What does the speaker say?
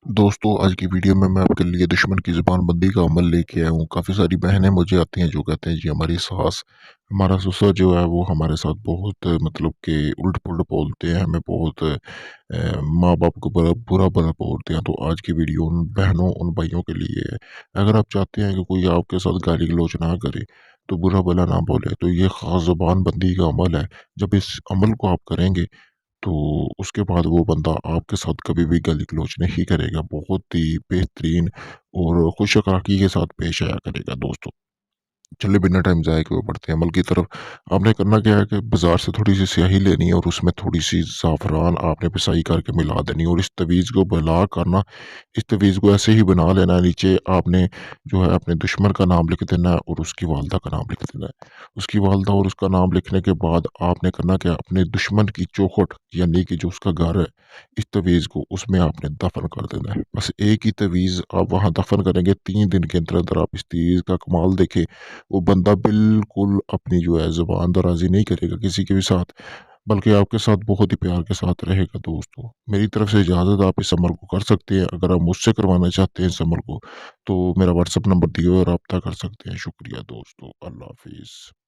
दोस्तों, आज की वीडियो में मैं आपके लिए दुश्मन की ज़ुबान बंदी का अमल लेके आया हूँ। काफ़ी सारी बहनें मुझे आती हैं जो कहते हैं जी हमारी सास, हमारा ससुर जो है वो हमारे साथ बहुत मतलब कि उलट-पुलट बोलते हैं, हमें बहुत माँ-बाप को बड़ा बुरा-भला बोलते हैं। तो आज की वीडियो उन बहनों, उन भाइयों के लिए है। अगर आप चाहते हैं कि कोई आपके साथ गाली-गलौच ना करे, तो बुरा-भला ना बोले, तो ये ख़ास ज़ुबान बंदी का अमल है। जब इस अमल को आप करेंगे तो उसके बाद वो बंदा आपके साथ कभी भी गाली-गलौच नहीं करेगा। बहुत ही बेहतरीन और खुश अखलाकी के साथ पेश आया करेगा दोस्तों। चलिए बिना टाइम ज़ाया किए बढ़ते हैं अमल की तरफ। आपने करना क्या है कि बाज़ार से थोड़ी-सी स्याही लेनी है और उसमें थोड़ी-सी ज़ाफ़रान आपने पिसाई करके मिला देनी है और इस तवीज़ को मिला कर ना, इस तवीज़ को ऐसे ही बना लेना है। नीचे आपने जो है अपने दुश्मन का नाम लिख देना है और उसकी वालदा का नाम लिख देना है। उसकी वालदा और उसका नाम लिखने के बाद आपने करना क्या, अपने दुश्मन की चौखट यानी कि जो उसका घर है, इस तवीज़ को उसमें आपने दफ़न कर देना है। बस एक ही तवीज़ आप वहाँ दफ़न करेंगे, 3 दिन के अंदर-अंदर आप इस तवीज़ का कमाल देखें। वो बंदा बिल्कुल अपनी जो है ज़ुबान दराज़ी नहीं करेगा किसी के भी साथ, बल्कि आपके साथ बहुत ही प्यार के साथ रहेगा दोस्तों। मेरी तरफ से इजाज़त, आप इस अमल को कर सकते हैं। अगर आप मुझसे करवाना चाहते हैं इस अमल को, तो मेरा व्हाट्सएप नंबर दिए हुए राब्ता कर सकते हैं। शुक्रिया दोस्तों। अल्लाह हाफ़िज़।